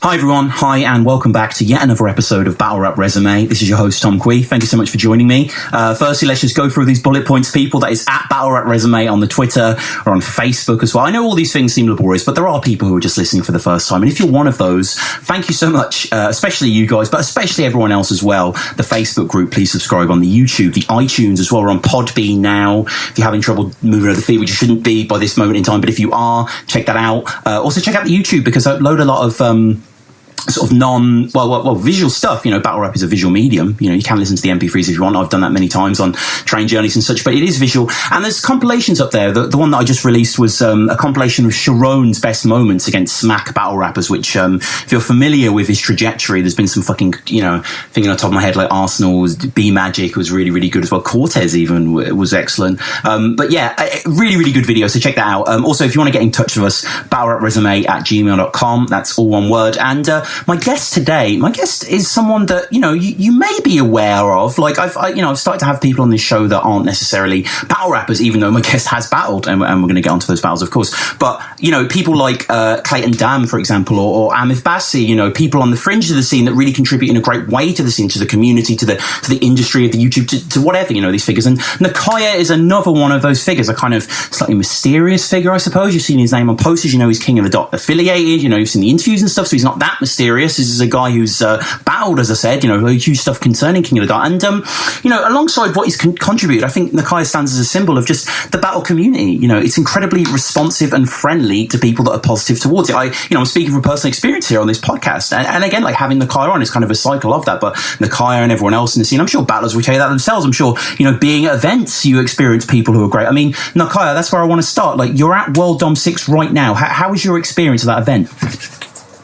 Hi everyone, hi and welcome back to yet another episode of Battle Rap Resume. This is your host Tom Quee. Thank you so much for joining me. Firstly, let's just go through these bullet points, people. That is at Battle Rap Resume on the Twitter or on Facebook as well. I know all these things seem laborious, but there are people who are just listening for the first time. And if you're one of those, thank you so much, especially you guys, but especially everyone else as well. The Facebook group, please subscribe on the YouTube, the iTunes as well. We're on Podbean now. If you're having trouble moving over the feed, which you shouldn't be by this moment in time, but if you are, check that out. Also check out the YouTube because I upload a lot of sort of visual stuff. You know, battle rap is a visual medium. You know, you can listen to the MP3s if you want. I've done that many times on train journeys and such, but it is visual. And there's compilations up there. The one that I just released was a compilation of Sharon's best moments against Smack battle rappers, which, if you're familiar with his trajectory, there's been some fucking, you know, thinking on top of my head, like Arsenal's B Magic was really, really good as well. Cortez even was excellent. But yeah, really, really good video. So check that out. Also, if you want to get in touch with us, battlerapresume@gmail.com. That's all one word. And, my guest is someone that, you know, you may be aware of. Like I've started to have people on this show that aren't necessarily battle rappers, even though my guest has battled, and we're going to get onto those battles, of course. But, you know, people like Clayton Dam, for example, or Amif Bassi, you know, people on the fringe of the scene that really contribute in a great way to the scene, to the community, to the industry of the YouTube, to whatever, you know, these figures. And Nikiya is another one of those figures, a kind of slightly mysterious figure, I suppose. You've seen his name on posters, you know, he's King of the Dot affiliated, you know, you've seen the interviews and stuff, so he's not that mysterious. This is a guy who's battled, as I said, you know, huge stuff concerning King of the Dot. And, you know, alongside what he's contributed, I think Nikiya stands as a symbol of just the battle community. You know, it's incredibly responsive and friendly to people that are positive towards it. I'm speaking from personal experience here on this podcast. And again, like having Nikiya on is kind of a cycle of that. But Nikiya and everyone else in the scene, I'm sure battlers will tell you that themselves. I'm sure, you know, being at events, you experience people who are great. I mean, Nikiya, that's where I want to start. Like, you're at World Dom 6 right now. How was your experience of that event?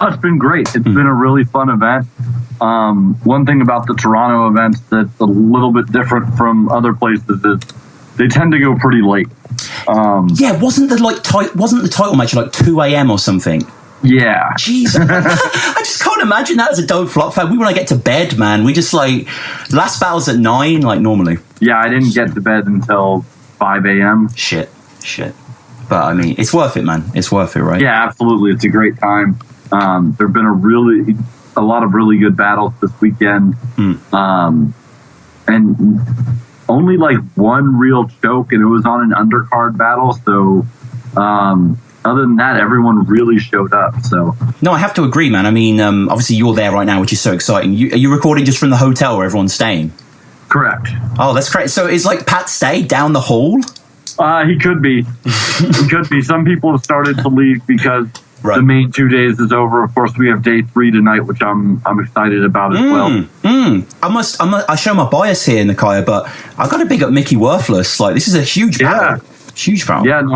Oh, it's been great. It's been a really fun event. One thing about the Toronto events that's a little bit different from other places is they tend to go pretty late. Wasn't the title match like 2 a.m. or something? Yeah. Jeez. I just can't imagine that as a Don't Flop fan. We want to get to bed, man. We just like last battle's at 9, like normally. Yeah, I didn't get to bed until 5 a.m. Shit. But I mean, it's worth it, man. It's worth it, right? Yeah, absolutely. It's a great time. There have been a lot of really good battles this weekend. And only like one real choke, and it was on an undercard battle. So, other than that, everyone really showed up. So, no, I have to agree, man. I mean, obviously you're there right now, which is so exciting. Are you recording just from the hotel where everyone's staying? Correct. Oh, that's great. So is like Pat Stay down the hall? He could be. He could be. Some people have started to leave because the main 2 days is over. Of course, we have day 3 tonight, which I'm excited about as well. I show my bias here, Nikiya, but I got to big up Mickey Worthless. Like, this is a huge battle. Huge battle. Yeah, no,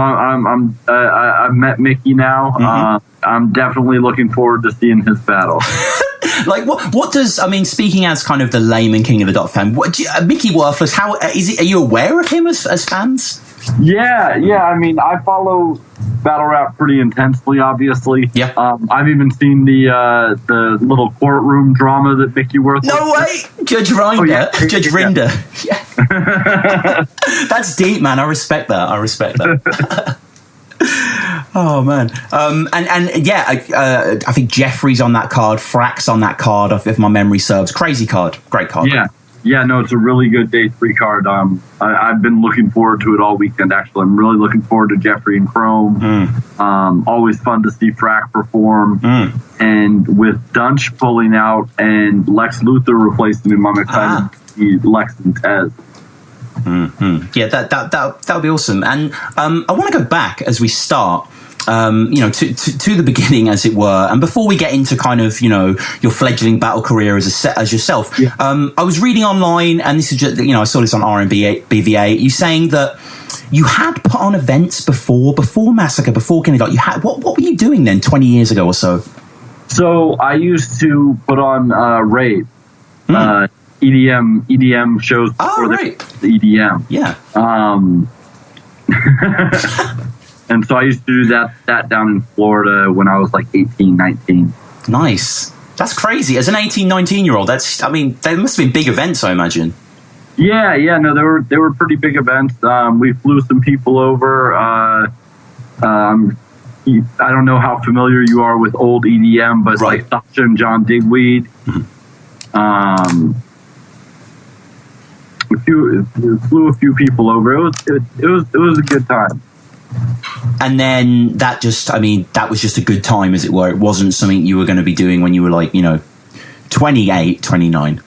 I've met Mickey now. I'm definitely looking forward to seeing his battle. Like, what does, I mean, speaking as kind of the layman King of the Dot fan, Mickey Worthless, how is it? Are you aware of him as fans? Yeah. I mean, I follow battle rap pretty intensely, obviously. Yeah. I've even seen the little courtroom drama that Mickey Worthless. No way, Judge Rinder. Oh, yeah. Judge Rinder. Yeah. That's deep, man. I respect that. Oh man, and yeah, I think Jeffrey's on that card, Frack's on that card, if my memory serves. Crazy card, great card. Yeah, no, it's a really good day 3 card. I've been looking forward to it all weekend. Actually, I'm really looking forward to Jeffrey and Chrome. Always fun to see Frack perform, and with Dunch pulling out and Lex Luthor replacing him, I'm excited to see Lex and Tez. Yeah, that would be awesome. And I want to go back as we start, you know, to the beginning, as it were. And before we get into kind of, you know, your fledgling battle career as yourself, I was reading online, and this is just, you know, I saw this on RBVA. You saying that you had put on events before Massacre, before Kindergarten. You had what were you doing then, 20 years ago or so? So I used to put on rave. EDM shows before the EDM. Yeah. And so I used to do that down in Florida when I was like 18, 19. Nice. That's crazy. As an 18, 19-year-old, that's, I mean, they must have been big events, I imagine. Yeah, no, they were pretty big events. We flew some people over. I don't know how familiar you are with old EDM, but like Sasha and John Digweed. Flew a few people over. It was a good time. And then that was just a good time, as it were. It wasn't something you were going to be doing when you were like, 28, 29.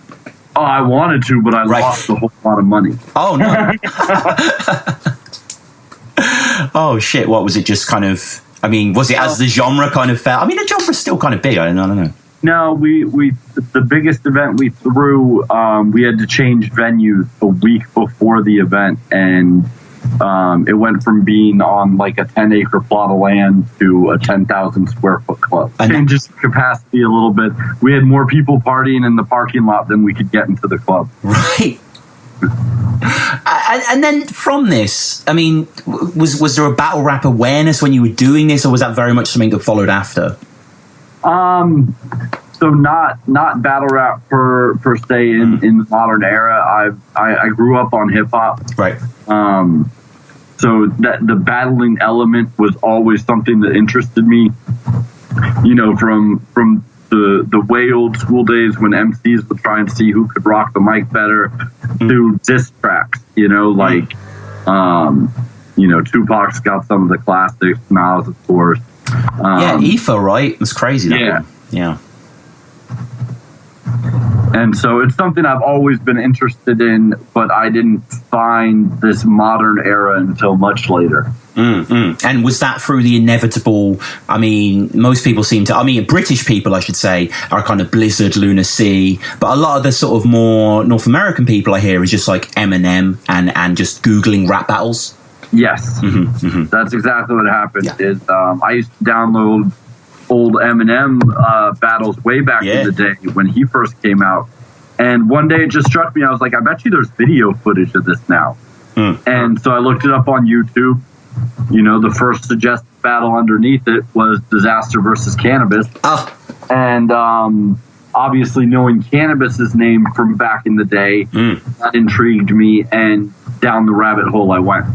Oh, I wanted to, but I lost a whole lot of money. Oh, no. Oh, shit. What was it? Just kind of, was it as the genre kind of felt? The genre's still kind of big. I don't know. No, the biggest event we threw, we had to change venues a week before the event, and it went from being on like a 10-acre plot of land to a 10,000 square foot club. Changes capacity a little bit. We had more people partying in the parking lot than we could get into the club. Right. And then from this, was there a battle rap awareness when you were doing this, or was that very much something that followed after? So not battle rap per se in the modern era. I grew up on hip hop. Right. So that the battling element was always something that interested me. From the way old school days when MCs would try and see who could rock the mic better, to diss tracks. Tupac's got some of the classics. Nas, of course. Ether, right? It was crazy. Yeah. And so it's something I've always been interested in, but I didn't find this modern era until much later. And was that through the inevitable? Most people seem to, British people, I should say, are kind of Blizzard, Lunar Sea, but a lot of the sort of more North American people I hear is just like Eminem and just Googling rap battles. Yes, that's exactly what happened. Yeah. I used to download old Eminem battles way back in the day when he first came out, and one day it just struck me. I was like, I bet you there's video footage of this now. And so I looked it up on YouTube. The first suggested battle underneath it was Disaster versus Cannabis. And obviously knowing Cannabis's name from back in the day, that intrigued me, and down the rabbit hole I went.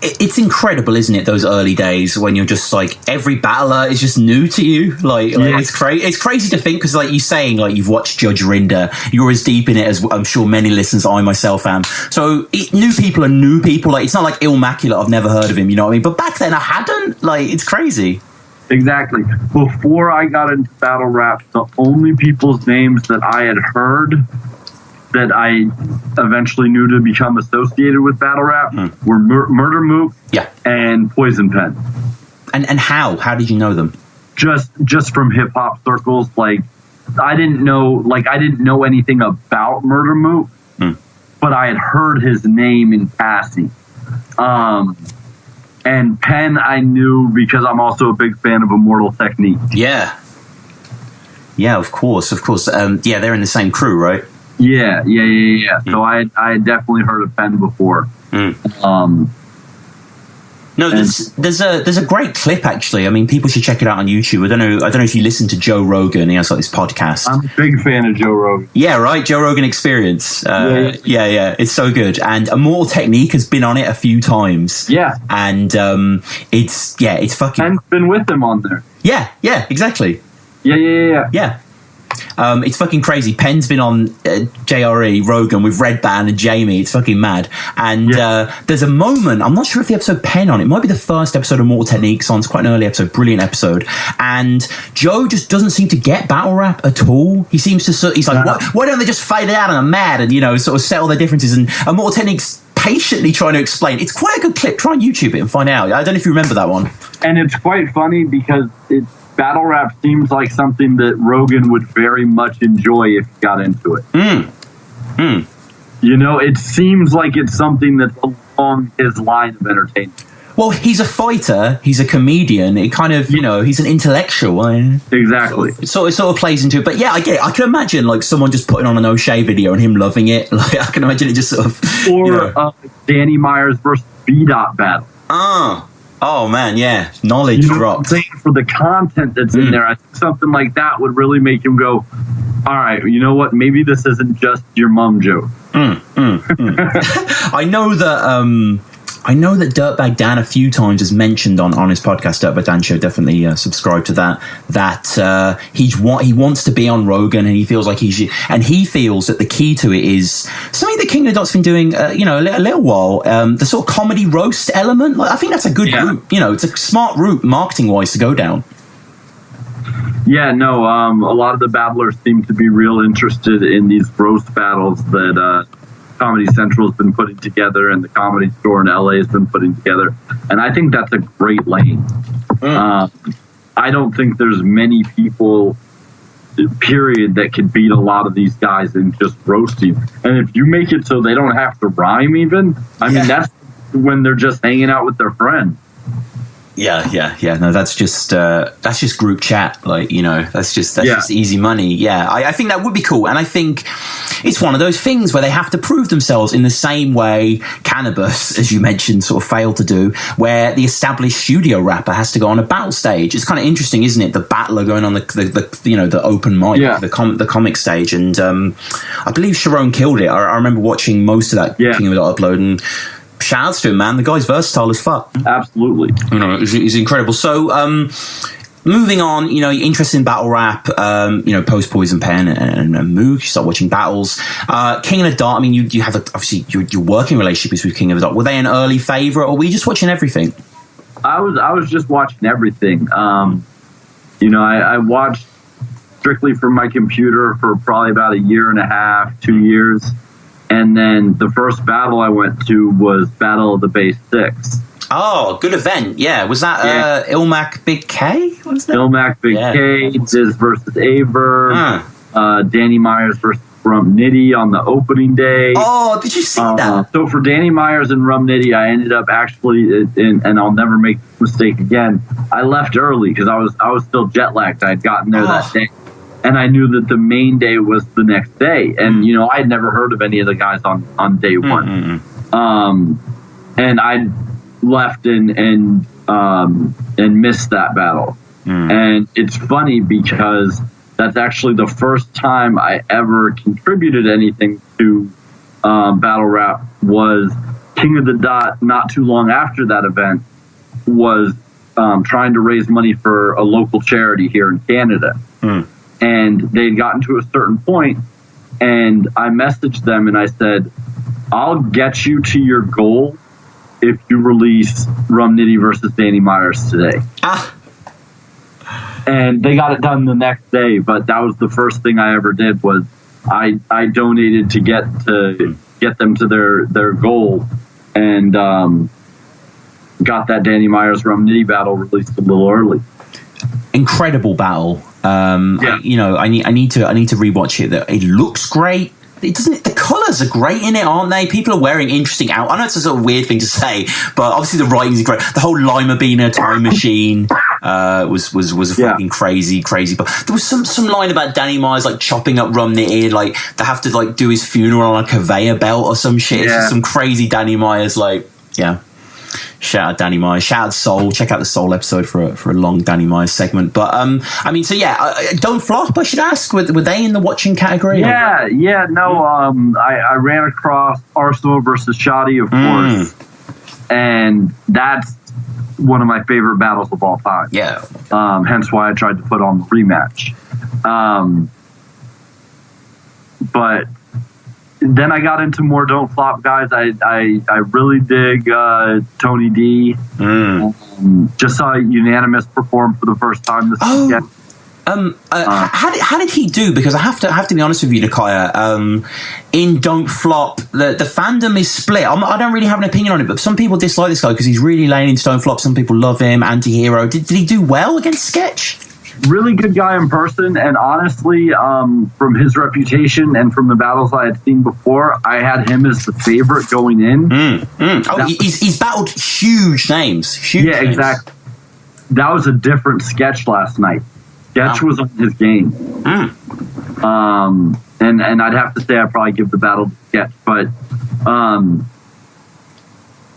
It's incredible, isn't it? Those early days when you're just like, every battler is just new to you. It's crazy. It's crazy to think, because like you're saying, like you've watched Judge Rinder, you're as deep in it as I'm sure many listeners, I myself am. So new people are new people. Like it's not like Illmaculate. I've never heard of him. You know what I mean? But back then I hadn't. Like it's crazy. Exactly. Before I got into battle rap, the only people's names that I had heard that I eventually knew to become associated with battle rap were Murder Mook and Poison Pen. And how did you know them? Just from hip hop circles. Like I didn't know anything about Murder Mook, but I had heard his name in passing. And Pen I knew because I'm also a big fan of Immortal Technique. Yeah, of course. They're in the same crew, right? Yeah. So I had definitely heard of Penn before. There's a great clip actually. People should check it out on YouTube. I don't know if you listen to Joe Rogan. He has like this podcast. I'm a big fan of Joe Rogan. Yeah, right. Joe Rogan Experience. Yeah. It's so good. And Immortal Technique has been on it a few times. Yeah. And it's fucking. Penn's been with him on there. Yeah. Exactly. Yeah. It's fucking crazy. Penn's been on JRE, Rogan, with Red Band and Jamie. It's fucking mad. And there's a moment, I'm not sure if the episode Penn on, it might be the first episode of Mortal Techniques on. It's quite an early episode, brilliant episode. And Joe just doesn't seem to get battle rap at all. He seems to, he's like, why don't they just fade it out and I'm mad and, sort of settle their differences. And Mortal Techniques patiently trying to explain. It's quite a good clip. Try and YouTube it and find out. I don't know if you remember that one. And it's quite funny because battle rap seems like something that Rogan would very much enjoy if he got into it. It seems like it's something that's along his line of entertainment. Well, he's a fighter, he's a comedian, it kind of, he's an intellectual. Exactly. It sort of plays into it. But yeah, I get it. I can imagine like someone just putting on an O'Shea video and him loving it. Like I can imagine it just sort of... Or Danny Myers versus B-Dot battle. Oh man, yeah. Knowledge drops. For the content that's in there, I think something like that would really make him go, all right, you know what? Maybe this isn't just your mom joke. I know that I know that Dirtbag Dan a few times has mentioned on his podcast, Dirtbag Dan Show, definitely subscribe to that he wants to be on Rogan, and he feels like he feels that the key to it is something that King of the Dot's been doing, a little while, the sort of comedy roast element. Like, I think that's a good route, it's a smart route marketing-wise to go down. Yeah, no, a lot of the battlers seem to be real interested in these roast battles that Comedy Central has been putting together and the Comedy Store in LA has been putting together. And I think that's a great lane. I don't think there's many people, period, that can beat a lot of these guys in just roasting. And if you make it so they don't have to rhyme even, I mean, that's when they're just hanging out with their friends. Yeah. No, that's just group chat. Like, that's just easy money. Yeah, I think that would be cool. And I think it's one of those things where they have to prove themselves in the same way Cannabis, as you mentioned, sort of failed to do, where the established studio rapper has to go on a battle stage. It's kind of interesting, isn't it? The battler going on the open mic, the comic stage. And I believe Sharon killed it. I remember watching most of that King of the Dot upload, and shouts to him, man. The guy's versatile as fuck. Absolutely. He's incredible. So, moving on, you're interested in battle rap, post Poison Pen and Moog, you start watching battles. King of the Dot, I mean, you have, obviously, your working relationship with King of the Dot. Were they an early favourite, or were you just watching everything? I was just watching everything. I watched strictly from my computer for probably about a year and a half, 2 years. And then the first battle I went to was Battle of the Bay 6. Oh, good event. Yeah. Was that Ilmac Big K? What was that? Ilmac Big K, Diz versus Aver, Danny Myers versus Rum Nitty on the opening day. Oh, did you see that? So for Danny Myers and Rum Nitty, I ended up actually, and I'll never make this mistake again, I left early because I was still jet lagged. I had gotten there that day. And I knew that the main day was the next day. And, I had never heard of any of the guys on day one. And I left and missed that battle. And it's funny because that's actually the first time I ever contributed anything to battle rap. Was King of the Dot, not too long after that event, was trying to raise money for a local charity here in Canada. And they'd gotten to a certain point, and I messaged them and I said, I'll get you to your goal if you release Rum Nitty versus Danny Myers today. And they got it done the next day, but that was the first thing I ever did. Was I donated to get them to their goal, and got that Danny Myers Rum Nitty battle released a little early. Incredible battle. I need to rewatch it. It looks great. The colours are great in it, aren't they? People are wearing interesting out. I know it's a sort of weird thing to say, but obviously the writing is great. The whole Lima Beaner time machine was a fucking crazy. But there was some line about Danny Myers like chopping up Rum Nitty, like they have to like do his funeral on a conveyor belt or some shit. It's just some crazy Danny Myers Shout out Danny Myers. Shout out Soul. Check out the Soul episode for a long Danny Myers segment. But Don't Flop, I should ask. Were they in the watching category? Yeah. No. I ran across Arsenal versus Shoddy, of course, and that's one of my favorite battles of all time. Yeah. Hence why I tried to put on the rematch. But then I got into more Don't Flop guys. I really dig Tony D. Just saw Unanimous perform for the first time this weekend. How did he do? Because I have to be honest with you, Nikiya. In Don't Flop, the fandom is split. I don't really have an opinion on it, but some people dislike this guy because he's really laying into Don't Flop. Some people love him. Anti-hero. Did he do well against Sketch? Really good guy in person, and honestly, from his reputation and from the battles I had seen before, I had him as the favorite going in. He's battled huge names. Names. Exactly. That was a different Sketch last night. Sketch was on his game. And I'd have to say I'd probably give the battle to Sketch, but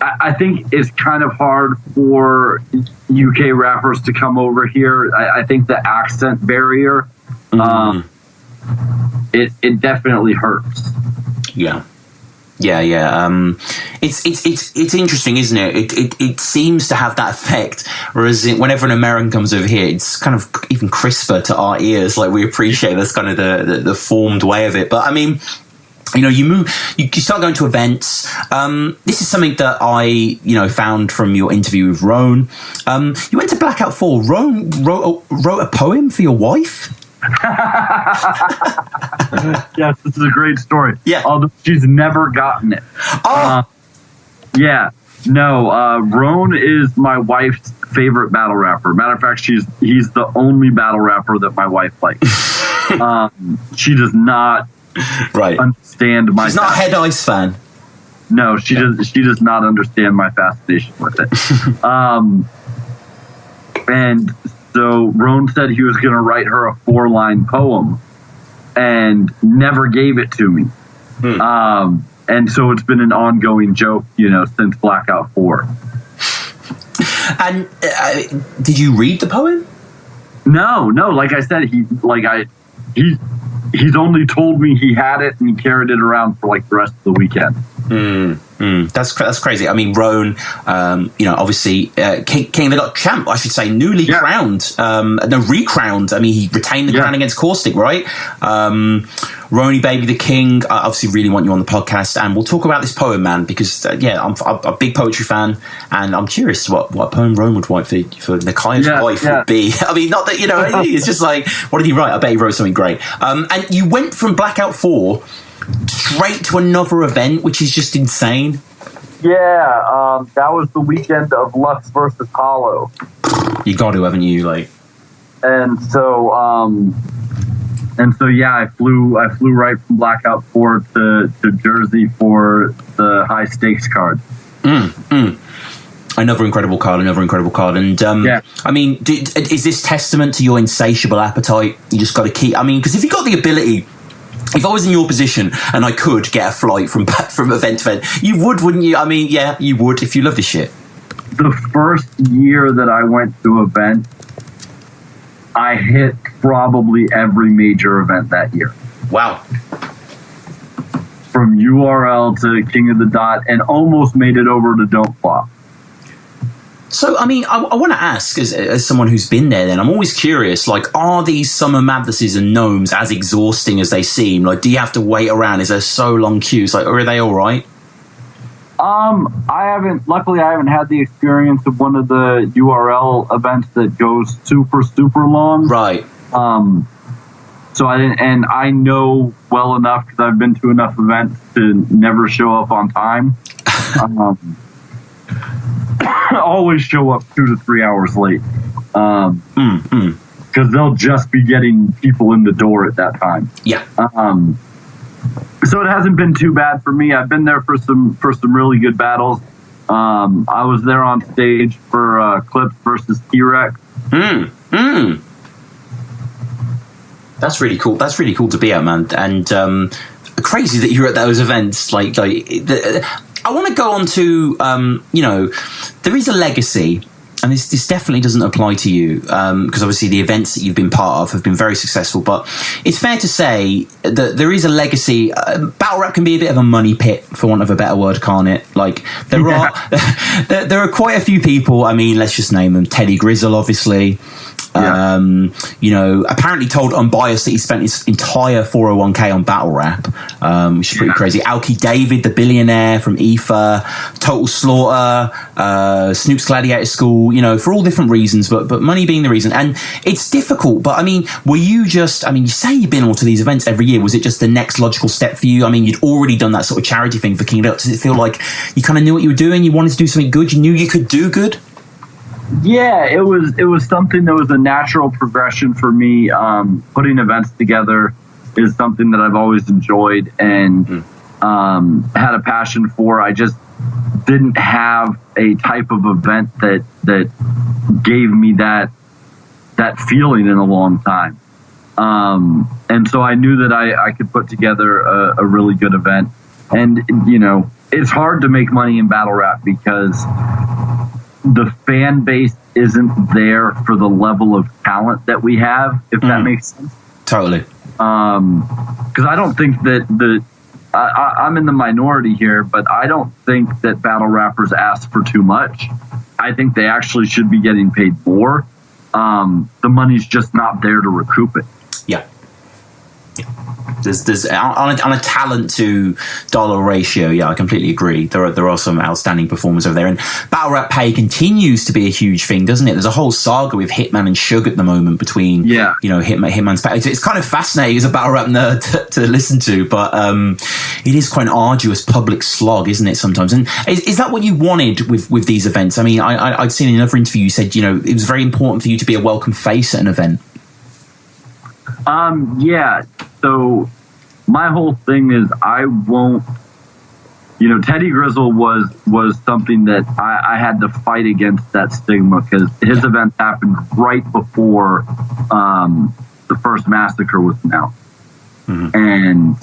I think it's kind of hard for UK rappers to come over here. I think the accent barrier, it definitely hurts. Yeah. Yeah. It's interesting, isn't it? It seems to have that effect. Whereas whenever an American comes over here, it's kind of even crisper to our ears. Like, we appreciate that's kind of the formed way of it. But I mean, you know, you start going to events. This is something that I, found from your interview with Roan. You went to Blackout 4. Roan wrote a poem for your wife? Yes, this is a great story. Yeah. Although she's never gotten it. Oh! Yeah. No, Roan is my wife's favorite battle rapper. Matter of fact, he's the only battle rapper that my wife likes. She does not understand my... She's not a Head Ice fan. No, she does not understand my fascination with it. And so Roan said he was going to write her a 4-line poem and never gave it to me. And so it's been an ongoing joke, since Blackout 4. And did you read the poem? No. Like I said, he's only told me he had it and he carried it around for like the rest of the weekend. That's crazy. I mean, Roan, obviously King of the Dot champ, I should say, newly crowned, recrowned. I mean, he retained the crown against Caustic, right? Rony Baby the King, I obviously really want you on the podcast, and we'll talk about this poem, man, because I'm a big poetry fan, and I'm curious what poem Roan would write for Nikiya's wife would be. I mean, not that, it's just like, what did he write? I bet he wrote something great. And you went from Blackout 4 straight to another event, which is just insane. Yeah, that was the weekend of Lux versus Hollow. You got to, haven't you? And so I flew right from Blackout 4 to Jersey for the high stakes card. Another incredible card. And I mean, is this testament to your insatiable appetite? You just got to keep. I mean, because if you got the ability. If I was in your position and I could get a flight from event to event, you would, wouldn't you? I mean, yeah, you would if you love this shit. The first year that I went to an event, I hit probably every major event that year. Wow. From URL to King of the Dot, and almost made it over to Don't Flop. So, I mean, I want to ask, as someone who's been there then, I'm always curious, are these Summer Madnesses and Gnomes as exhausting as they seem? Do you have to wait around? Is there so long queues? Or are they all right? Luckily I haven't had the experience of one of the URL events that goes super, super long. Right. So I didn't, and I know well enough, because I've been to enough events, to never show up on time. Always show up 2 to 3 hours late, because they'll just be getting people in the door at that time. Yeah. So it hasn't been too bad for me. I've been there for some really good battles. I was there on stage for Clips versus T-Rex. That's really cool. That's really cool to be at, man. And crazy that you're at those events. I want to go on to, there is a legacy, and this definitely doesn't apply to you, because obviously the events that you've been part of have been very successful, but it's fair to say that there is a legacy. Battle rap can be a bit of a money pit, for want of a better word, can't it? There are quite a few people, I mean, let's just name them. Teddy Grizzle, obviously. Apparently told Unbiased that he spent his entire 401k on battle rap, which is pretty crazy. Alki David, the billionaire from ETHA, Total Slaughter, Snoop's Gladiator School, for all different reasons, but money being the reason. And it's difficult, but I mean, were you just, you say you've been all to these events every year. Was it just the next logical step for you? I mean, you'd already done that sort of charity thing for King of the Dot. Does it feel like you kind of knew what you were doing? You wanted to do something good? You knew you could do good? Yeah, it was something that was a natural progression for me. Putting events together is something that I've always enjoyed and had a passion for. I just didn't have a type of event that gave me that feeling in a long time. And so I knew that I could put together a really good event. And, it's hard to make money in battle rap because the fan base isn't there for the level of talent that we have, if that makes sense. Totally. Because I don't think that I'm in the minority here, but I don't think that battle rappers ask for too much. I think they actually should be getting paid more. The money's just not there to recoup it. Yeah. There's on a talent to dollar ratio. Yeah, I completely agree. There are some outstanding performers over there, and battle rap pay continues to be a huge thing, doesn't it? There's a whole saga with Hitman and Suge at the moment between Hitman's pay. It's kind of fascinating as a battle rap nerd to listen to, but it is quite an arduous public slog, isn't it? Sometimes, and is that what you wanted with these events? I mean, I'd seen in another interview you said it was very important for you to be a welcome face at an event. Yeah. So my whole thing is I won't, Teddy Grizzle was something that I had to fight against that stigma, because his event happened right before the first massacre was announced. And,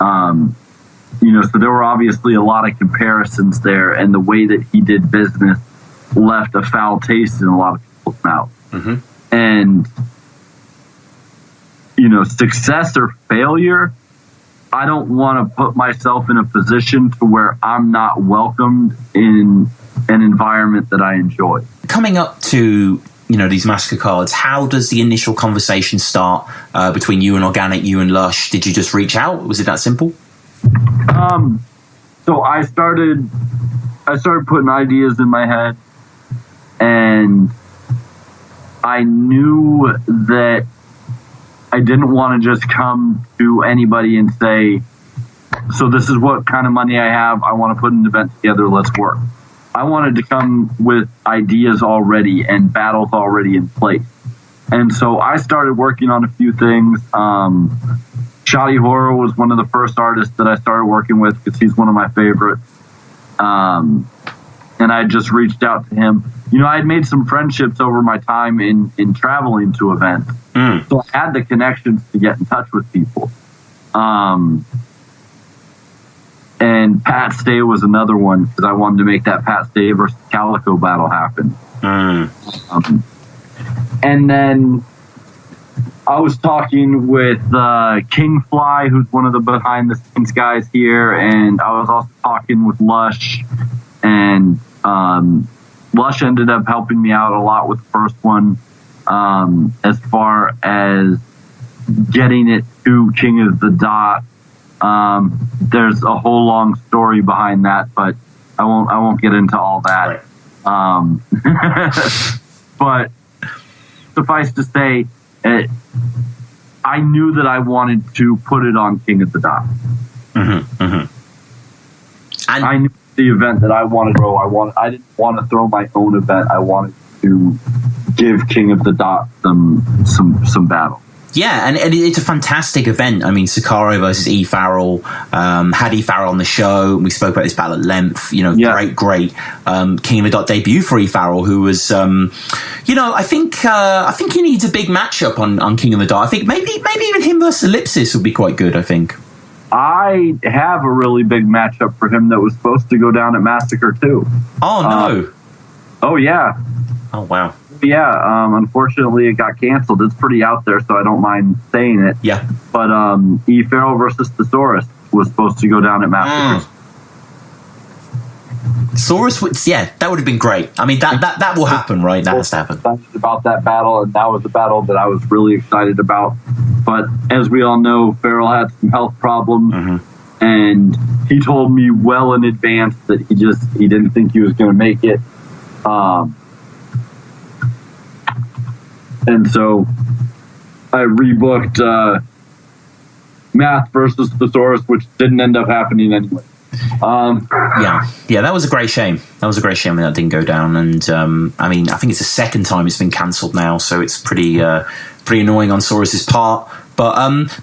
so there were obviously a lot of comparisons there, and the way that he did business left a foul taste in a lot of people's mouths. And, success or failure, I don't want to put myself in a position to where I'm not welcomed in an environment that I enjoy. Coming up to, these massacre cards, how does the initial conversation start between you and Organic, you and Lush? Did you just reach out? Was it that simple? So I started putting ideas in my head, and I knew that I didn't want to just come to anybody and say, so this is what kind of money I have. I want to put an event together. Let's work. I wanted to come with ideas already and battles already in place. And so I started working on a few things. Shoddy Horror was one of the first artists that I started working with, because he's one of my favorites. And I just reached out to him. I had made some friendships over my time in traveling to events. So I had the connections to get in touch with people. And Pat Stay was another one, because I wanted to make that Pat Stay versus Calico battle happen. And then I was talking with King Fly, who's one of the behind the scenes guys here, and I was also talking with Lush, and Lush ended up helping me out a lot with the first one, as far as getting it to King of the Dot. There's a whole long story behind that, but I won't get into all that. But suffice to say, I knew that I wanted to put it on King of the Dot. And I knew the event that I wanted to throw. I didn't want to throw my own event. I wanted to give King of the Dot some battle. Yeah, and it's a fantastic event. I mean, Sakaro versus E. Farrell, had E. Farrell on the show. We spoke about this battle at length. Great. King of the Dot debut for E. Farrell, who was, I think he needs a big matchup on King of the Dot. I think maybe even him versus Ellipsis would be quite good, I think. I have a really big matchup for him that was supposed to go down at Massacre 2. Oh, no. Oh, yeah. Oh, wow. Yeah, unfortunately it got canceled. It's pretty out there, so I don't mind saying it. Yeah. But E. Farrell versus Thesaurus was supposed to go down at Massacre. Saurus, that would have been great. I mean, that will happen, right? That has to happen. About that battle, and that was a battle that I was really excited about. But as we all know, Farrell had some health problems, and he told me well in advance that he didn't think he was going to make it. And so I rebooked Math versus Thesaurus, which didn't end up happening anyway. Yeah, that was a great shame. That that didn't go down. And I mean, I think it's the second time it's been cancelled now, so it's pretty annoying on Saurus's part. But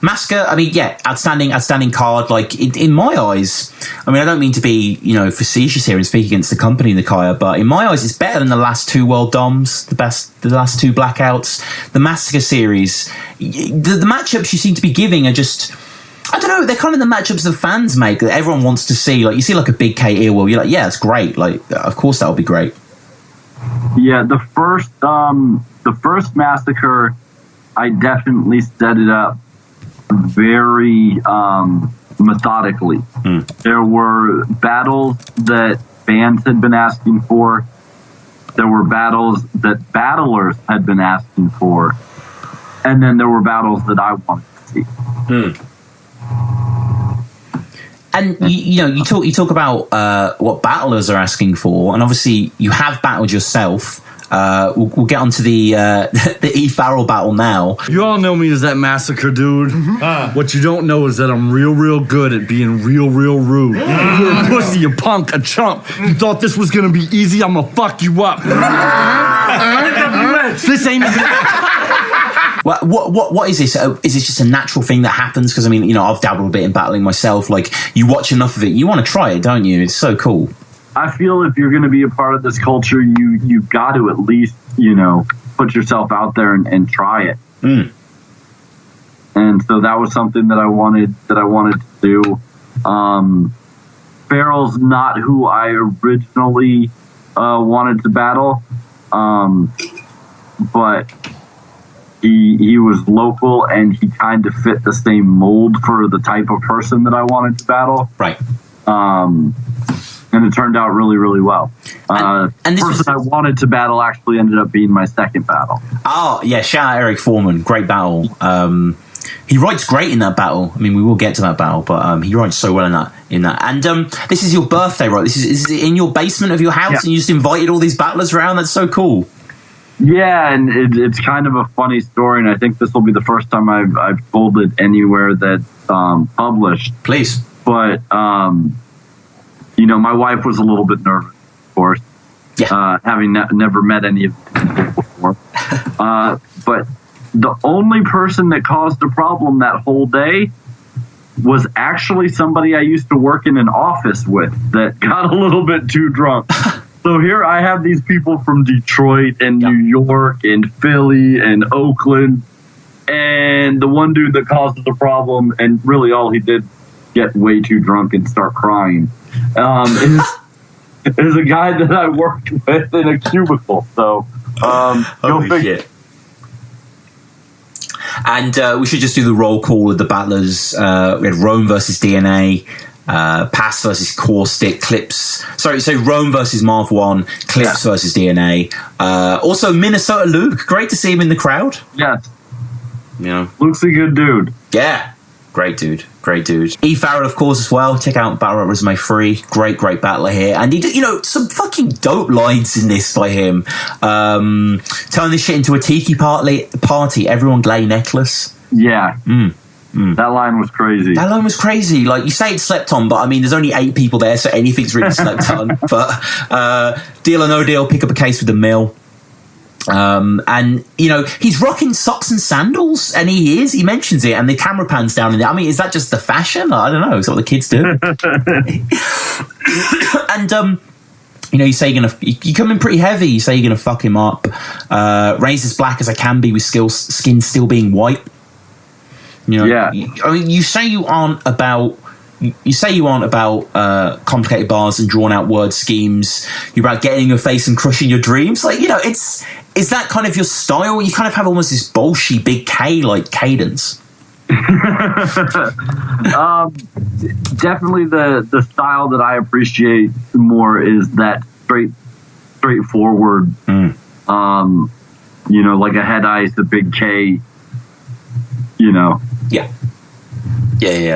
Massacre, I mean, yeah, outstanding card. Like in my eyes, I mean, I don't mean to be facetious here and speak against the company, Nikiya, but in my eyes, it's better than the last two World Doms, the last two Blackouts, the Massacre series. The matchups you seem to be giving are just, I don't know, they're kind of the matchups the fans make that everyone wants to see. Like you see like a Big K Earwolf, you're like, yeah, it's great. Like, of course that would be great. Yeah, the first Massacre, I definitely set it up very methodically. There were battles that fans had been asking for. There were battles that battlers had been asking for. And then there were battles that I wanted to see. And you talk about what battlers are asking for, and obviously you have battled yourself. We'll get onto the E Farrell battle now. You all know me as that massacre dude. What you don't know is that I'm real good at being real rude. You're a pussy, you punk, a chump. You thought this was gonna be easy? I'm gonna fuck you up. This ain't even. What is this? Is this just a natural thing that happens? Because I mean, I've dabbled a bit in battling myself. Like, you watch enough of it, you want to try it, don't you? It's so cool. I feel if you're going to be a part of this culture, you've got to at least, put yourself out there and try it. And so that was something that I wanted to do. Farrell's not who I originally wanted to battle, but he was local and he kind of fit the same mold for the type of person that I wanted to battle. Right. And it turned out really, really well. And the person I wanted to battle actually ended up being my second battle. Oh, yeah, shout out Erik Foreman. Great battle. He writes great in that battle. I mean, we will get to that battle, but he writes so well in that. And this is your birthday, right? This is in your basement of your house, and you just invited all these battlers around? That's so cool. Yeah, and it's kind of a funny story, and I think this will be the first time I've told it anywhere that's published. Please. But, my wife was a little bit nervous, of course, having never met any of these people before. But the only person that caused a problem that whole day was actually somebody I used to work in an office with that got a little bit too drunk. So here I have these people from Detroit and New York and Philly and Oakland, and the one dude that caused the problem, and really all he did get way too drunk and start crying, is a guy that I worked with in a cubicle. So, holy shit. And we should just do the roll call of the battlers. We had Rome versus DNA, Pass versus Caustic, Clips. So Rome versus Marv 1, Clips versus DNA. Also Minnesota Luke. Great to see him in the crowd. Yes. Luke's a good dude. Yeah. Great dude. E Farrell, of course, as well. Check out Battle Rap Resume 3. Great battler here. And he did, some fucking dope lines in this by him. Turn this shit into a tiki party. Everyone glay necklace. Yeah. That line was crazy. Like, you say it's slept on, but I mean, there's only 8 people there, so anything's really slept on. But deal or no deal, pick up a case with the mill. And he's rocking socks and sandals, and he mentions it, and the camera pans down in there. I mean, is that just the fashion? I don't know. Is that what the kids do? And you say you come in pretty heavy. You say you're gonna fuck him up. Raise as black as I can be with skin still being white. I mean, you say you aren't about complicated bars and drawn out word schemes. You're about getting in your face and crushing your dreams. Like, is that kind of your style? You kind of have almost this bolshy big K like cadence. Definitely the style that I appreciate more is that straightforward. Like a head ice, a big K. Yeah.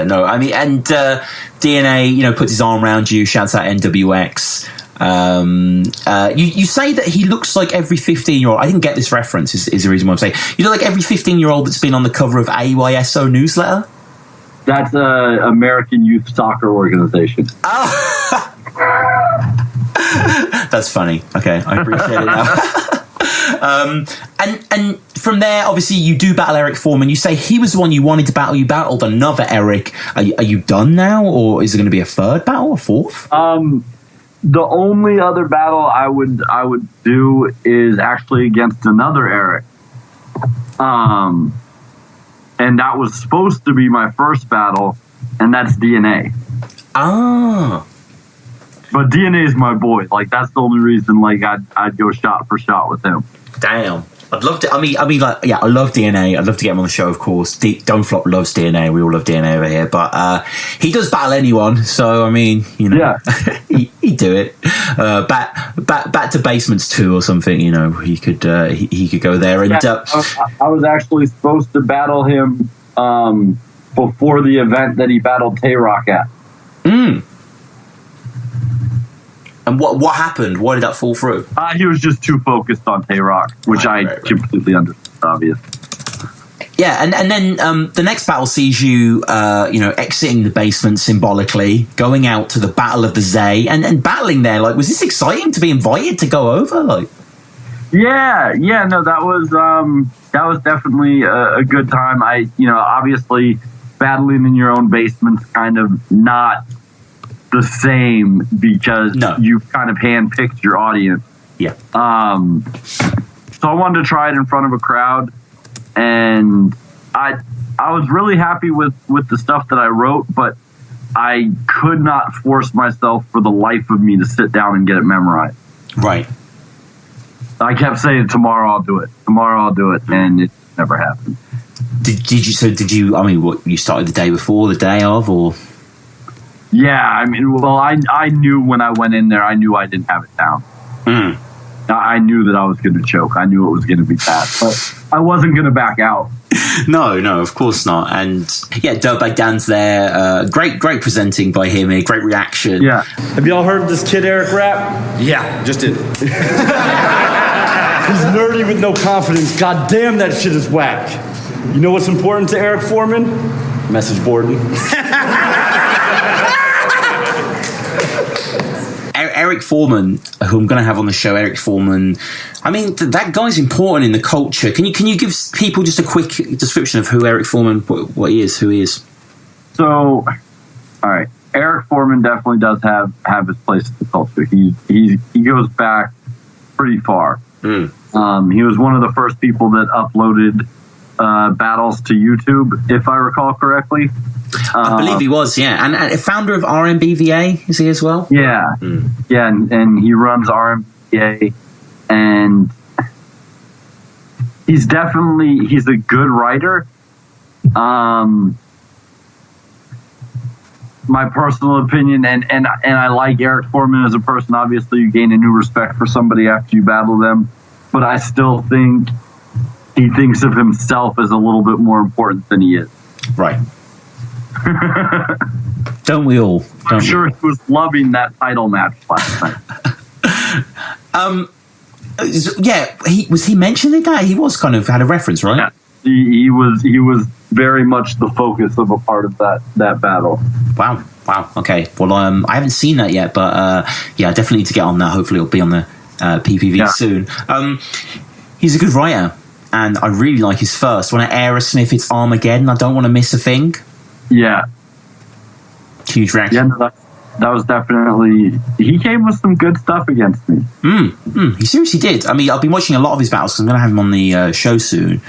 No, I mean, and DNA, puts his arm around you, shouts out NWX. You say that he looks like every 15-year-old. I didn't get this reference, is the reason why I'm saying. You look like every 15-year-old that's been on the cover of AYSO newsletter? That's an American Youth Soccer Organization. Oh! That's funny. Okay, I appreciate it now. And from there, obviously, you do battle Erik Foreman. You say he was the one you wanted to battle. You battled another Erik. Are you done now, or is there going to be a third battle, a fourth? The only other battle I would do is actually against another Erik. And that was supposed to be my first battle, and that's DNA. Ah. But DNA is my boy. Like, that's the only reason, like, I'd go shot for shot with him. Damn. I'd love to. I mean, like, yeah, I love DNA. I'd love to get him on the show, of course. Don't Flop loves DNA. We all love DNA over here, but he does battle anyone. So I mean, you know, he'd do it. Back to Basements 2 or something. You know, he could go there. And I was actually supposed to battle him before the event that he battled Tay-Rock at. And what happened? Why did that fall through? He was just too focused on Tay-Rock, which I completely understand, obviously. Yeah, and then the next battle sees you, exiting the basement symbolically, going out to the Battle of the Zay, and battling there. Like, was this exciting to be invited to go over? Like, yeah, no, that was definitely a good time. Obviously, battling in your own basement's kind of not the same because you kind of handpicked your audience. Yeah. So I wanted to try it in front of a crowd, and I was really happy with the stuff that I wrote, but I could not force myself for the life of me to sit down and get it memorized. Right. I kept saying, tomorrow I'll do it, and it never happened. Did you, I mean, what, you started the day before, the day of, or? Yeah, I mean, well, I knew when I went in there, I knew I didn't have it down. I knew that I was going to choke. I knew it was going to be bad, but I wasn't going to back out. No, of course not. And yeah, Dirtbag Dan's there. Great presenting by him. A great reaction. Yeah. Have y'all heard this kid Erik rap? Yeah, just did. He's nerdy with no confidence. God damn, that shit is whack. You know what's important to Erik Foreman? Message boarding. Erik Foreman, who I'm going to have on the show, Erik Foreman. I mean, that guy's important in the culture. Can you give people just a quick description of who Erik Foreman, who he is? So, all right, Erik Foreman definitely does have his place in the culture. He goes back pretty far. He was one of the first people that uploaded battles to YouTube, if I recall correctly. I believe he was, yeah. And founder of RMBVA, is he as well? Yeah. Yeah, and he runs RMBVA, and he's a good writer. My personal opinion, and I like Erik Foreman as a person. Obviously, you gain a new respect for somebody after you battle them, but I still think he thinks of himself as a little bit more important than he is. Right. Don't we all? I'm sure he was loving that title match last night. Yeah, he mentioning that? He was kind of had a reference, right? Yeah, he was very much the focus of a part of that battle. Wow. Okay. Well, I haven't seen that yet, but yeah, I definitely need to get on that. Hopefully, it'll be on the PPV soon. He's a good writer, and I really like his first. When I Aerosmith, it's Armageddon. I don't want to miss a thing. Yeah. Huge reaction. Yeah, that was definitely... He came with some good stuff against me. He seriously did. I mean, I've been watching a lot of his battles because I'm going to have him on the show soon,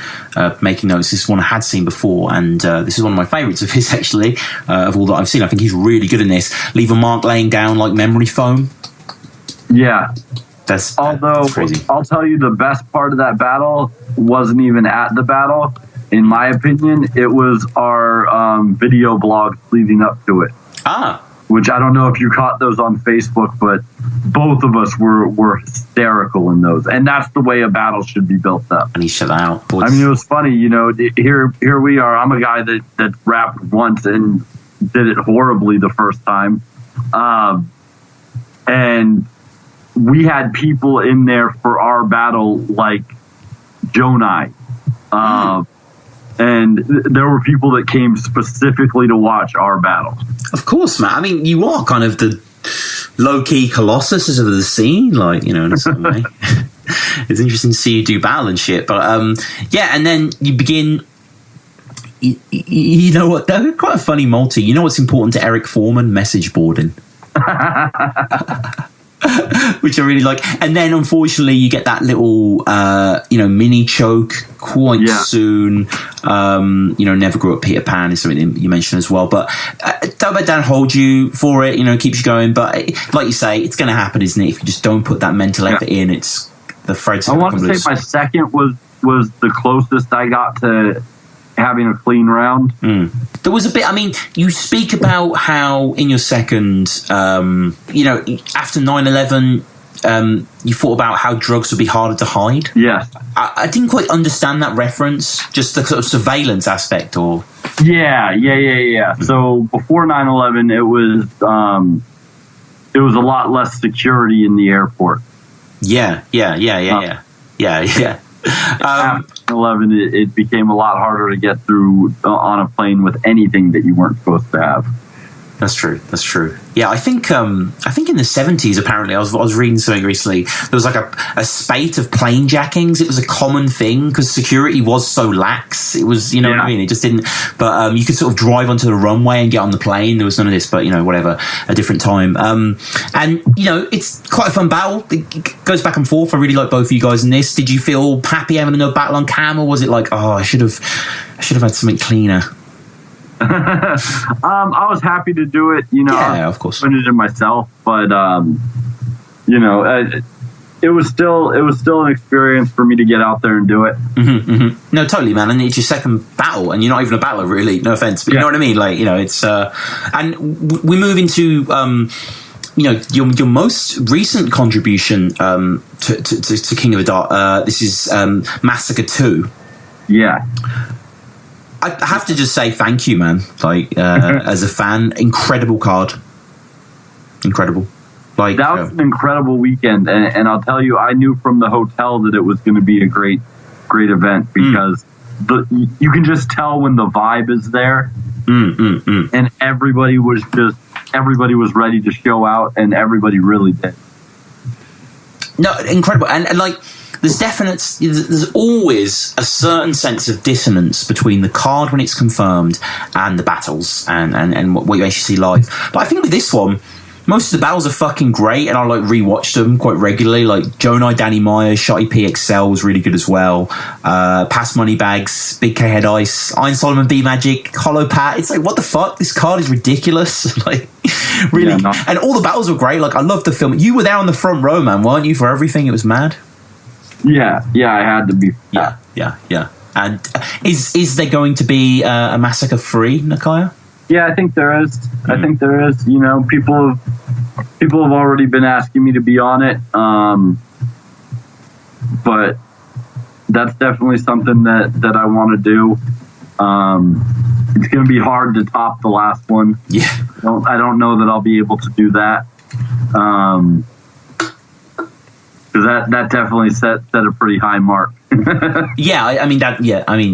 making notes. This is one I had seen before, and this is one of my favourites of his, actually, of all that I've seen. I think he's really good in this. Leave a mark laying down like memory foam. Yeah. That's crazy. I'll tell you, the best part of that battle wasn't even at the battle. In my opinion, it was our video blog leading up to it. Which I don't know if you caught those on Facebook, but both of us were hysterical in those. And that's the way a battle should be built up. And he shut out. I mean, it was funny, here we are. I'm a guy that rapped once and did it horribly the first time. And we had people in there for our battle like Jonai. And there were people that came specifically to watch our battle. Of course, Matt. I mean, you are kind of the low-key Colossus of the scene, like, in a certain way. It's interesting to see you do battle and shit. But, yeah, and then you begin... You know what? They're quite a funny multi. You know what's important to Erik Foreman? Message boarding. Which I really like. And then, unfortunately, you get that little, mini choke quite soon. Never grew up Peter Pan is something you mentioned as well. But Dirtbag Dan holds you for it, keeps you going. But like you say, it's going to happen, isn't it? If you just don't put that mental effort in, it's the threads. I want to say my second was was the closest I got to having a clean round. There was a bit, I mean, you speak about how in your second, after 9/11, you thought about how drugs would be harder to hide. Yes. I didn't quite understand that reference, just the sort of surveillance aspect, or... Yeah. So before 9/11, it was a lot less security in the airport. Yeah. After 11, it became a lot harder to get through on a plane with anything that you weren't supposed to have. That's true. Yeah, I think in the 70s, apparently, I was reading something recently, there was like a spate of plane jackings. It was a common thing because security was so lax. It was, what I mean? It just didn't, but you could sort of drive onto the runway and get on the plane. There was none of this, but, whatever, a different time. And, it's quite a fun battle. It goes back and forth. I really like both of you guys in this. Did you feel happy having another battle on cam, or was it like, oh, I should have had something cleaner? I was happy to do it, Yeah, of course. I put it in myself, but it was still an experience for me to get out there and do it. No, totally, man. And it's your second battle, and you're not even a battler, really. No offense, but you know what I mean. Like, it's and we move into your most recent contribution to King of the Dot. This is Massacre 2. Yeah. I have to just say thank you, man. Like, as a fan, incredible card. Incredible. Like, that was an incredible weekend. And I'll tell you, I knew from the hotel that it was going to be a great event because you can just tell when the vibe is there. And everybody was ready to show out, and everybody really did. No, incredible. And like, there's always a certain sense of dissonance between the card when it's confirmed and the battles and what you actually see live. But I think with this one, most of the battles are fucking great, and I like rewatch them quite regularly. Like Jonai, Danny Myers, Shotty PXL was really good as well. Past Moneybags, Big K Head Ice, Iron Solomon, B Magic, Hollow Pat. It's like, what the fuck? This card is ridiculous. Like, really. Yeah, and all the battles were great. Like, I loved the film. You were there on the front row, man, weren't you, for everything? It was mad. Yeah, I had to be. Yeah. And is there going to be a Massacre 3, Nikiya? Yeah, I think there is. I think there is. People have already been asking me to be on it, but that's definitely something that I want to do. It's going to be hard to top the last one. Yeah, I don't know that I'll be able to do that. Because that definitely set a pretty high mark. I mean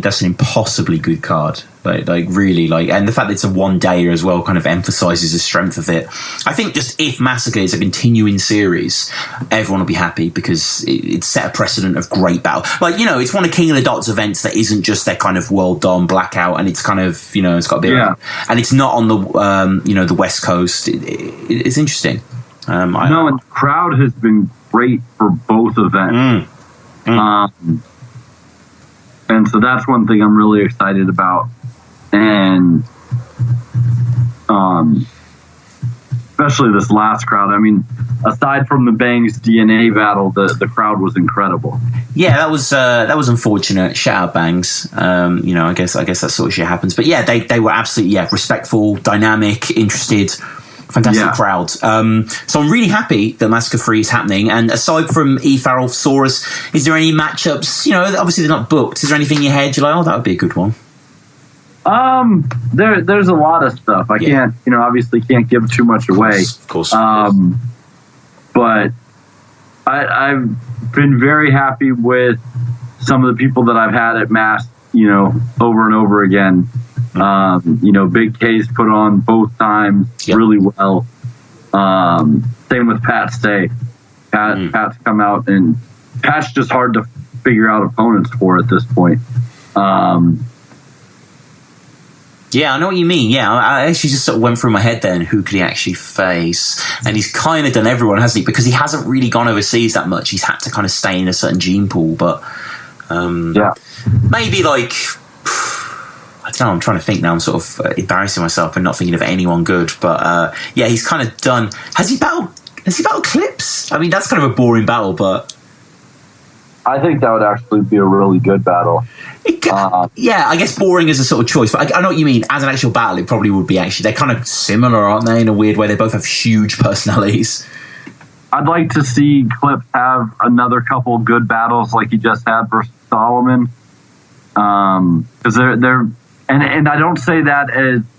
that's an impossibly good card. Like really, like, and the fact that it's a one-dayer as well kind of emphasizes the strength of it. I think just if Massacre is a continuing series, everyone will be happy because it set a precedent of great battle. Like, it's one of King of the Dots events that isn't just their kind of world dom blackout, and it's kind of it's got a bit and it's not on the the West Coast. It's interesting. And the crowd has been great for both events. And so that's one thing I'm really excited about. And especially this last crowd. I mean, aside from the Bangs DNA battle, the crowd was incredible. Yeah, that was unfortunate. Shout out Bangs. I guess that sort of shit happens. But yeah, they were absolutely respectful, dynamic, interested. Fantastic crowd. So I'm really happy that Massacre 3 is happening. And aside from Farrell, Saurus, is there any matchups? Obviously they're not booked. Is there anything in your head you're like, oh, that would be a good one? There's a lot of stuff. I can't, obviously can't give too much away. Of course. But I've been very happy with some of the people that I've had at Mass, over and over again. Big K's put on both times really well. Same with Pat Stay. Pat's come out, and Pat's just hard to figure out opponents for at this point. Yeah, I know what you mean. Yeah, I actually just sort of went through my head then, who could he actually face? And he's kind of done everyone, hasn't he? Because he hasn't really gone overseas that much. He's had to kind of stay in a certain gene pool. But maybe like, I don't know, I'm trying to think now. I'm sort of embarrassing myself and not thinking of anyone good. But he's kind of done. Has he battled Clips? I mean, that's kind of a boring battle, but... I think that would actually be a really good battle. Yeah, I guess boring is a sort of choice, but I know what you mean. As an actual battle, it probably would be actually. They're kind of similar, aren't they, in a weird way? They both have huge personalities. I'd like to see Clips have another couple good battles like he just had versus Solomon. Because they're and I don't say that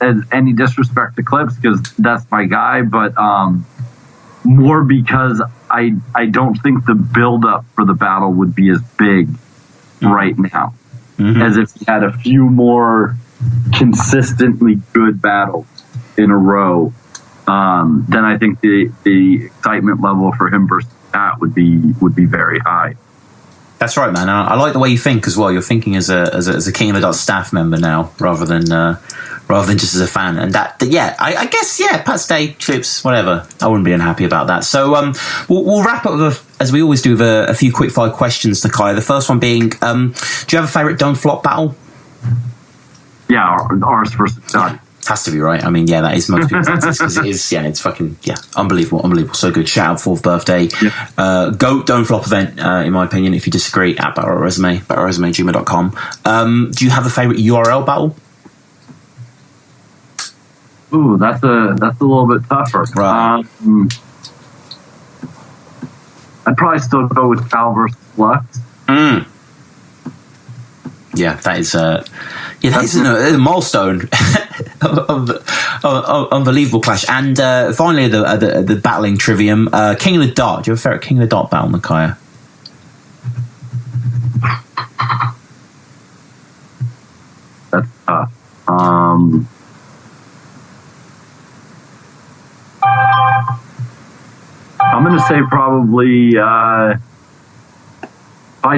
as any disrespect to Clips, because that's my guy, but more because I don't think the build-up for the battle would be as big right now as if he had a few more consistently good battles in a row. Then I think the excitement level for him versus Pat would be very high. That's right, man. I like the way you think as well. You're thinking as a King of the Dot staff member now, rather than just as a fan. And I guess Pat Stay, Chips, whatever. I wouldn't be unhappy about that. So we'll wrap up as we always do, with a few quick fire questions to Kai. The first one being, do you have a favourite Don't Flop battle? Yeah, ours versus Scotty. Has to be, right? I mean, that is most people's answers, because it is, it's fucking, unbelievable, so good. Shout out 4th birthday. GOAT Don't Flop event, in my opinion, if you disagree, at battlerapresume, battlerapresume@gmail.com. Do you have a favourite URL battle? Ooh, that's a little bit tougher. Right. I'd probably still go with Cal versus Lux. Yeah, that is a milestone. Unbelievable clash. And finally, the battling trivium. King of the Dot. Do you have a favourite King of the Dot battle, Nikiya? That's tough. I'm going to say probably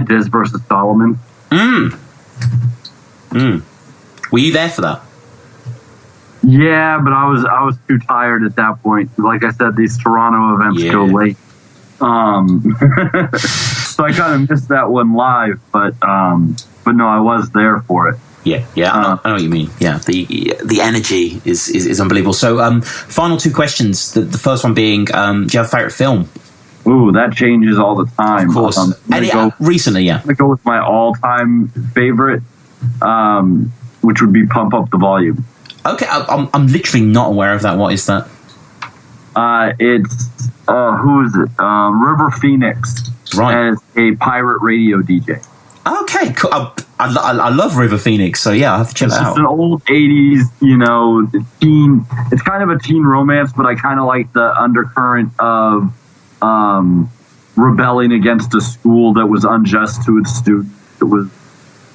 Diz versus Solomon. Were you there for that? Yeah, but I was too tired at that point. Like I said, these Toronto events go late. So I kind of missed that one live, but no, I was there for it. I know what you mean. Yeah, the energy is unbelievable. So, final two questions. The first one being, do you have a favourite film? Ooh, that changes all the time. Of course. Recently, I'm going to go with my all-time favorite, which would be Pump Up the Volume. Okay, I'm literally not aware of that. What is that? It's, who is it? River Phoenix. Right. As a pirate radio DJ. Okay, cool. I love River Phoenix, so yeah, I'll have to check that out. It's an old 80s, teen. It's kind of a teen romance, but I kind of like the undercurrent of rebelling against a school that was unjust to its students.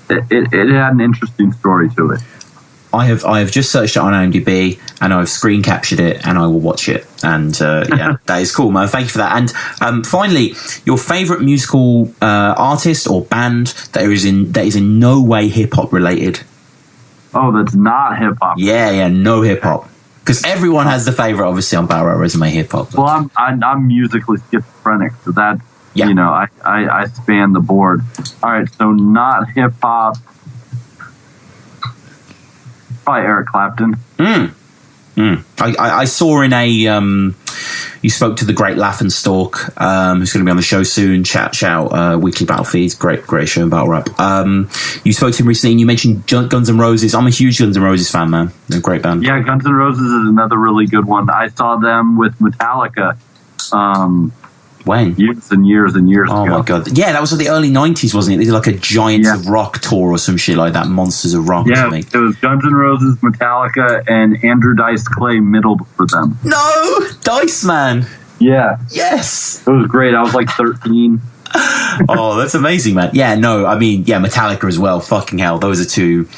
It had an interesting story to it. I have just searched it on IMDb, and I've screen captured it, and I will watch it. And that is cool, man. Thank you for that. And finally, your favourite musical artist or band that is in no way hip hop related. Oh, that's not hip hop. Yeah, no hip hop. Because everyone has the favourite, obviously, on Battle Rap Resume hip hop. Well, I'm musically schizophrenic, so that I span the board. All right, so not hip hop. Probably Eric Clapton. I saw in a you spoke to the great Laugh-N-Stalk, who's going to be on the show soon. Shout out Weekly Battle Feeds, great show in Battle Rap. You spoke to him recently, and you mentioned Guns N' Roses. I'm a huge Guns N' Roses fan, man. They're a great band. Yeah, Guns N' Roses is another really good one. I saw them with Metallica. When? Years and years and years ago. Oh my god. Yeah, that was in the early 90s, wasn't it? They did like a Giants of Rock tour or some shit like that. Monsters of Rock or something. It was Guns N' Roses, Metallica, and Andrew Dice Clay middled for them. No! Dice Man! Yeah. Yes! It was great. I was like 13. Oh, that's amazing, man. Yeah, no, I mean, Metallica as well. Fucking hell. Those are two...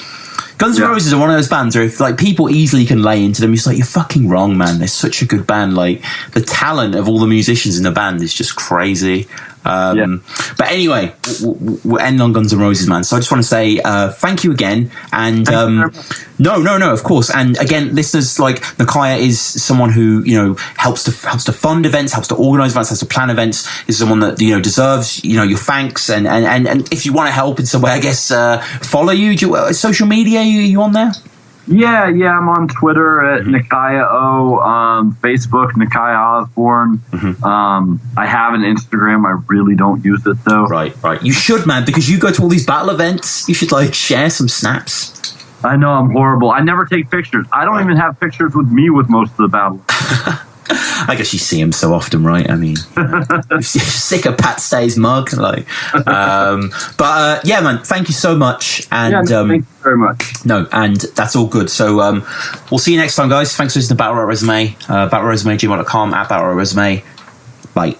Guns N' Roses are one of those bands where if people easily can lay into them, it's like, you're fucking wrong, man. They're such a good band. Like, the talent of all the musicians in the band is just crazy. But anyway, we're ending on Guns N' Roses, man. So I just want to say thank you again. And no, of course. And again, listeners, like, Nikiya is someone who helps to fund events, helps to organise events, helps to plan events. Is someone that deserves your thanks. And if you want to help in some way, I guess follow you. Social media, you on there? Yeah, I'm on Twitter at Nikiya O, Facebook, Nikiya Osborn. I have an Instagram. I really don't use it, though. Right. You should, man, because you go to all these battle events. You should, like, share some snaps. I know, I'm horrible. I never take pictures. I don't even have pictures with me with most of the battles. I guess you see him so often, right? I mean, you're sick of Pat Stay's mug, like. But yeah, man, thank you so much, and thank you very much. No, and that's all good. So we'll see you next time, guys. Thanks for listening to Battle Rap Resume. BattleRapResume@gmail.com, at BattleRapResume. Bye.